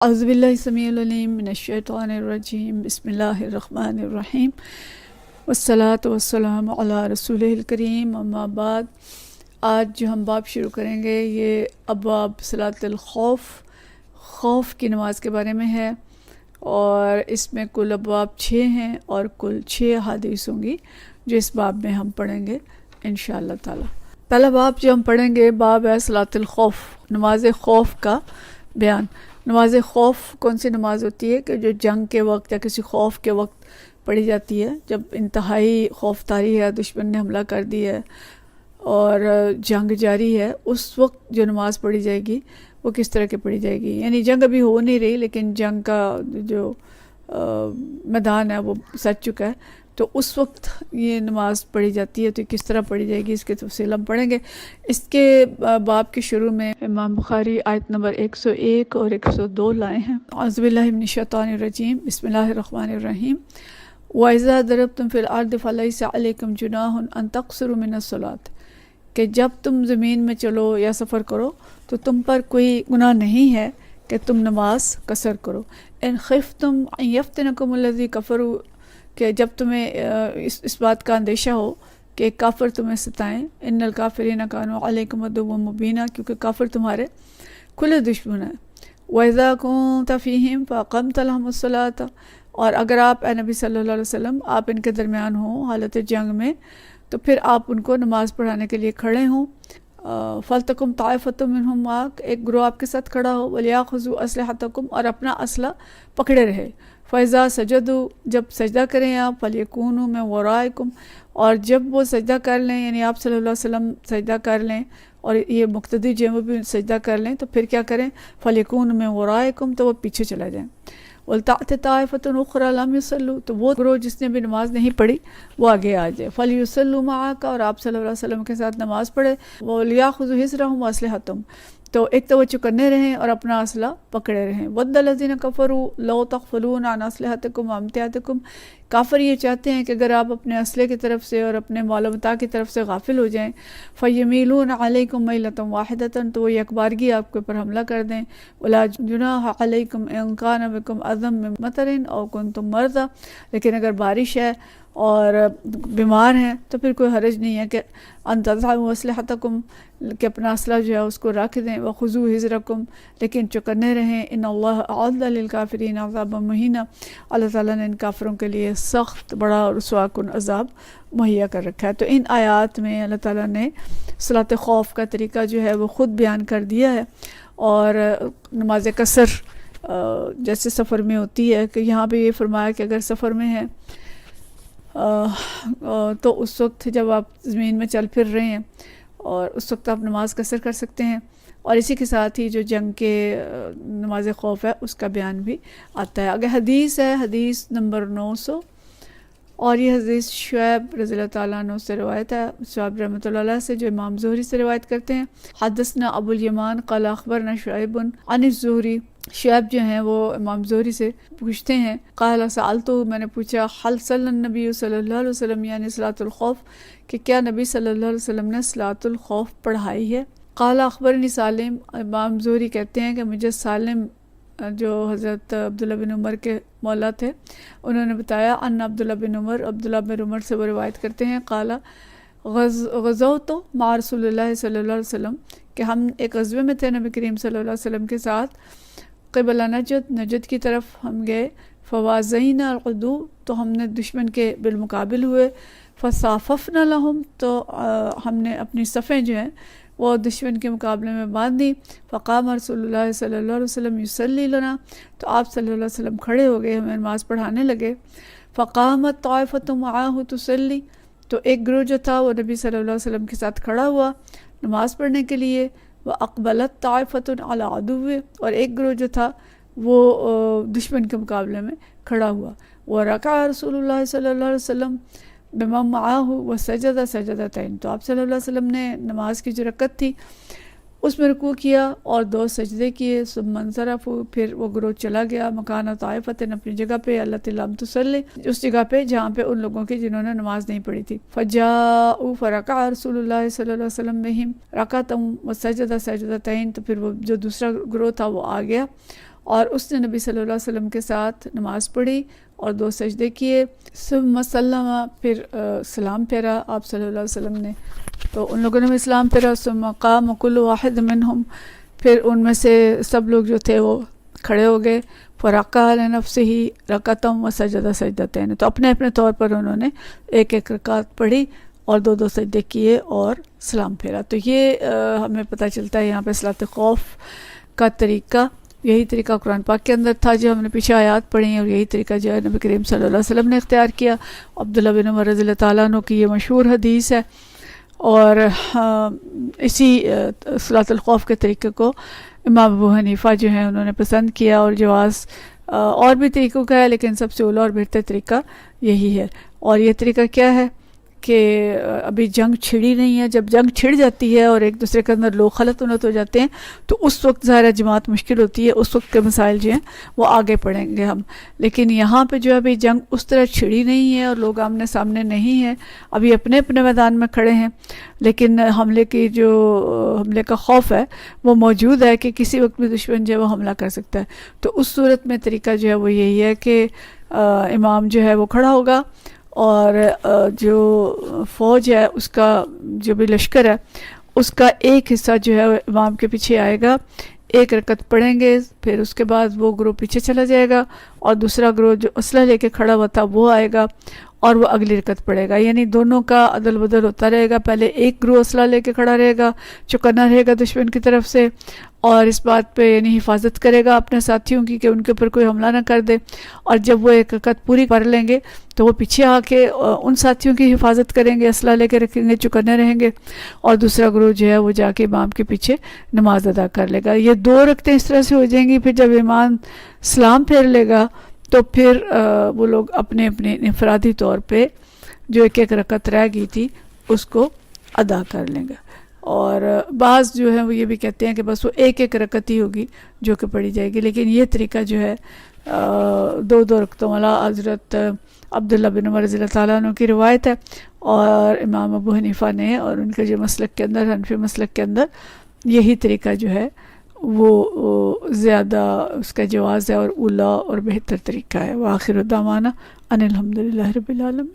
اعوذ باللہ السمیع العلیم من الشیطان الرجیم بسم اللہ الرحمن الرحیم والصلاة والسلام علی رسولہ الکریم اما بعد۔ آج جو ہم باب شروع کریں گے یہ ابواب صلاۃ الخوف، خوف کی نماز کے بارے میں ہے، اور اس میں کل ابواب 6 ہیں اور کل 6 احادیث ہوں گی جو اس باب میں ہم پڑھیں گے انشاءاللہ تعالی۔ پہلا باب جو ہم پڑھیں گے باب ہے صلاۃ الخوف، نماز خوف کا بیان۔ نماز خوف کون سی نماز ہوتی ہے کہ جو جنگ کے وقت یا کسی خوف کے وقت پڑھی جاتی ہے، جب انتہائی خوف طاری ہے، دشمن نے حملہ کر دیا ہے اور جنگ جاری ہے، اس وقت جو نماز پڑھی جائے گی وہ کس طرح کی پڑھی جائے گی۔ یعنی جنگ ابھی ہو نہیں رہی لیکن جنگ کا جو میدان ہے وہ سج چکا ہے، تو اس وقت یہ نماز پڑھی جاتی ہے، تو کس طرح پڑھی جائے گی اس کے تفصیل ہم پڑھیں گے۔ اس کے باب کے شروع میں امام بخاری آیت نمبر 101 اور 102 لائے ہیں۔ اعوذ باللہ من الشیطان الرجیم بسم اللہ الرحمن الرحیم وَإِذَا ضَرَبْتُمْ فِي الْأَرْضِ فَلَيْسَ عَلَيْكُمْ جُنَاحٌ أَن تَقْصُرُوا مِنَ الصَّلَاةِ، کہ جب تم زمین میں چلو یا سفر کرو تو تم پر کوئی گناہ نہیں ہے کہ تم نماز قصر کرو۔ ان خفتم ان یفتنکم الذی کفروا، کہ جب تمہیں اس بات کا اندیشہ ہو کہ کافر تمہیں ستائیں، ان الکافرین کانوا علیکم عدوا مبینا، کیونکہ کافر تمہارے کھلے دشمن ہیں۔ وَإِذَا كُنْتَ فِيهِمْ فَأَقَمْتَ لَهُمُ الصَّلَاةَ، اور اگر آپ اے نبی صلی اللہ علیہ وسلم آپ ان کے درمیان ہوں حالت جنگ میں، تو پھر آپ ان کو نماز پڑھانے کے لیے کھڑے ہوں۔ فَلْتَكُمْ طَائِفَةٌ مِّنْهُمْ مَعَكَ، ایک گروہ آپ کے ساتھ کھڑا ہو، وَلْيَأْخُذُوا أَسْلِحَتَهُمْ، اور اپنا اسلحہ پکڑے رہے۔ فَإِذَا سَجَدُوا، جب سجدہ کریں آپ، فَلْيَكُونُوا مِنْ وَرَائِكُمْ، اور جب وہ سجدہ کر لیں، یعنی آپ صلی اللہ علیہ وسلم سجدہ کر لیں اور یہ مقتدی جو ہیں وہ بھی سجدہ کر لیں، تو پھر کیا کریں؟ فَلْيَكُونُوا مِنْ وَرَائِكُمْ، تو وہ پیچھے چلا جائیں۔ وَلْتَأْتِ طَائِفَةٌ أُخْرَىٰ لَمْ يُصَلُّوا، تو وہ گروہ جس نے بھی نماز نہیں پڑھی وہ آگے آ جائے۔ فَلْيُصَلُّوا مَعَكَ، اور آپ صلی اللہ علیہ وسلم کے ساتھ نماز پڑھے۔ وَلْيَأْخُذُوا حِذْرَهُمْ وَأَسْلِحَتَهُمْ، تو ایک تو وہ چکنے رہیں اور اپنا اسلحہ پکڑے رہیں۔ وَدَّ الَّذِينَ كَفَرُوا لَوْ تَغْفُلُونَ عَنْ أَسْلِحَتِكُمْ وَأَمْتِعَتِكُمْ، کافر یہ چاہتے ہیں کہ اگر آپ اپنے اسلحے کی طرف سے اور اپنے مال و متاع کی طرف سے غافل ہو جائیں، فَيَمِيلُونَ عَلَيْكُمْ مَيْلَةً وَاحِدَةً، تو وہ یک بارگی آپ کے اوپر حملہ کر دیں۔ وَلَا جُنَاحَ عَلَيْكُمْ إِن كَانَ بِكُمْ أَذًى مِّن مَطَرٍ أَوْ كُنتُم مَرْضَىٰ، لیکن اگر بارش ہے اور بیمار ہیں تو پھر کوئی حرج نہیں ہے کہ ان تضعوا اسلحتکم، کہ اپنا اسلحہ جو ہے اس کو رکھ دیں۔ وخذوا حذرکم، لیکن چکنے رہیں۔ ان اللہ اعد للکافرین عذابا مہینا، اللہ تعالیٰ نے ان کافروں کے لیے سخت بڑا اور رسوا کن عذاب مہیا کر رکھا ہے۔ تو ان آیات میں اللہ تعالیٰ نے صلاۃ خوف کا طریقہ جو ہے وہ خود بیان کر دیا ہے، اور نماز قصر جیسے سفر میں ہوتی ہے، کہ یہاں پہ یہ فرمایا کہ اگر سفر میں ہے تو اس وقت جب آپ زمین میں چل پھر رہے ہیں اور اس وقت آپ نماز قصر کر سکتے ہیں، اور اسی کے ساتھ ہی جو جنگ کے نماز خوف ہے اس کا بیان بھی آتا ہے۔ اگر حدیث ہے، حدیث نمبر 900، اور یہ حدیث شعیب رضی اللہ تعالیٰ عنہ سے روایت ہے، شعیب رحمۃ اللہ علیہ سے، جو امام زہری سے روایت کرتے ہیں۔ حدثنا ابو الیمان قال اخبرنا شعیب عن الزہری، شعیب جو ہیں وہ امام زہری سے پوچھتے ہیں، قال سألتو، میں نے پوچھا، حل صلی النبی صلی اللہ علیہ وسلم یعنی صلاۃ الخوف، کہ کیا نبی صلی اللہ علیہ وسلم نے صلاۃ الخوف پڑھائی ہے؟ قال اخبرنی سالم، امام زہری کہتے ہیں کہ مجھے سالم جو حضرت عبداللہ بن عمر کے مولا تھے انہوں نے بتایا، ان عبداللہ بن عمر سے وہ روایت کرتے ہیں، قال غزوت مع رسول اللہ صلی اللہ علیہ وسلم، کہ ہم ایک غزوے میں تھے نبی کریم صلی اللہ علیہ وسلم کے ساتھ، قبل نجد کی طرف ہم گئے، فوازینا العدو، تو ہم نے دشمن کے بالمقابل ہوئے، فصاففنا لهم، تو ہم نے اپنی صفیں جو ہیں وہ دشمن کے مقابلے میں باندھی، فقام رسول اللہ صلی اللہ علیہ وسلم یصلی لنا، تو آپ صلی اللہ علیہ وسلم کھڑے ہو گئے، ہمیں نماز پڑھانے لگے۔ فقامت طائفۃ معہ تصلی، تو ایک گروہ جو تھا وہ نبی صلی اللہ علیہ وسلم کے ساتھ کھڑا ہوا نماز پڑھنے کے لیے۔ وَأَقْبَلَتْ طَائِفَةٌ عَلَىٰ عَدُوٍّ، اور ایک گروہ جو تھا وہ دشمن کے مقابلے میں کھڑا ہوا۔ وَرَكَعَ رسول اللہ صلی اللہ علیہ وسلم بمن معاہ وسجد سجدتین، تو آپ صلی اللہ علیہ وسلم نے نماز کی جو رکعت تھی اس میں رکوع کیا اور 2 سجدے کیے، ثم انصرفوا، پھر وہ گروہ چلا گیا، مکان طائفۃ، اپنی جگہ پہ، التی لم تصلی، اس جگہ پہ جہاں پہ ان لوگوں کی جنہوں نے نماز نہیں پڑھی تھی۔ فجاءوا فرکع رسول اللہ صلی اللہ علیہ وسلم بہم رکعۃ وسجد سجدتین، تو پھر وہ جو دوسرا گروہ تھا وہ آ گیا اور اس نے نبی صلی اللہ علیہ وسلم کے ساتھ نماز پڑھی اور 2 سجدے کیے. ثم سلم، پھر سلام پھیرا آپ صلی اللہ علیہ وسلم نے، تو ان لوگوں نے بھی اسلام پھیرا. ثم قام كل واحد منهم، پھر ان میں سے سب لوگ جو تھے وہ کھڑے ہو گئے. فرقع لنفسه رکعۃ وسجد سجدتین، تو اپنے اپنے طور پر انہوں نے ایک ایک رکعت پڑھی اور 2 سجدے کیے اور سلام پھیرا. تو یہ ہمیں پتہ چلتا ہے یہاں پہ صلاۃ خوف کا طریقہ، یہی طریقہ قرآن پاک کے اندر تھا جو ہم نے پیچھے آیات پڑھی ہیں، اور یہی طریقہ جو ہے نبی کریم صلی اللہ علیہ وسلم نے اختیار کیا. عبداللہ بن عمر رضی اللہ تعالیٰ عنہ کی یہ مشہور حدیث ہے، اور اسی صلاۃ الخوف کے طریقے کو امام ابو حنیفہ جو ہیں انہوں نے پسند کیا، اور جواز اور بھی طریقوں کا ہے، لیکن سب سے اولا اور بہتر طریقہ یہی ہے. اور یہ طریقہ کیا ہے کہ ابھی جنگ چھڑی نہیں ہے. جب جنگ چھڑ جاتی ہے اور ایک دوسرے کے اندر لوگ خلط انت ہو جاتے ہیں تو اس وقت ظاہر جماعت مشکل ہوتی ہے، اس وقت کے مسائل جو ہیں وہ آگے پڑھیں گے ہم. لیکن یہاں پہ جو ہے ابھی جنگ اس طرح چھڑی نہیں ہے اور لوگ آمنے سامنے نہیں ہیں، ابھی اپنے اپنے میدان میں کھڑے ہیں، لیکن حملے کا خوف ہے وہ موجود ہے کہ کسی وقت بھی دشمن جو ہے وہ حملہ کر سکتا ہے. تو اس صورت میں طریقہ جو ہے وہ یہی ہے کہ امام جو ہے وہ کھڑا ہوگا، اور جو فوج ہے اس کا جو بھی لشکر ہے اس کا ایک حصہ جو ہے امام کے پیچھے آئے گا، 1 رکعت پڑھیں گے، پھر اس کے بعد وہ گروہ پیچھے چلا جائے گا، اور دوسرا گروہ جو اسلحہ لے کے کھڑا ہوا تھا وہ آئے گا اور وہ اگلی رکعت پڑھے گا. یعنی دونوں کا عدل بدل ہوتا رہے گا. پہلے ایک گروہ اسلحہ لے کے کھڑا رہے گا، چوکنا رہے گا دشمن کی طرف سے، اور اس بات پہ یعنی حفاظت کرے گا اپنے ساتھیوں کی کہ ان کے اوپر کوئی حملہ نہ کر دے. اور جب وہ 1 رکعت پوری کر لیں گے تو وہ پیچھے آ کے ان ساتھیوں کی حفاظت کریں گے، اسلحہ لے کے رکھیں گے، چوکنے رہیں گے، اور دوسرا گروہ جو ہے وہ جا کے امام کے پیچھے نماز ادا کر لے گا. یہ 2 رکعتیں اس طرح سے ہو جائیں گی. پھر جب امام سلام پھیر لے گا تو پھر وہ لوگ اپنے اپنے انفرادی طور پہ جو 1 رکعت رہ گئی تھی اس کو ادا کر لیں گے. اور بعض جو ہیں وہ یہ بھی کہتے ہیں کہ بس وہ 1 رکعت ہی ہوگی جو کہ پڑھی جائے گی. لیکن یہ طریقہ جو ہے 2 رکعتوں والا حضرت عبداللہ بن عمر رضی اللہ تعالیٰ عنہ کی روایت ہے، اور امام ابو حنیفہ نے اور ان کے جو مسلک کے اندر، حنفی مسلک کے اندر یہی طریقہ جو ہے وہ زیادہ اس کا جواز ہے اور اولا اور بہتر طریقہ ہے. وآخر دعوانا ان الحمدللہ رب العالمین.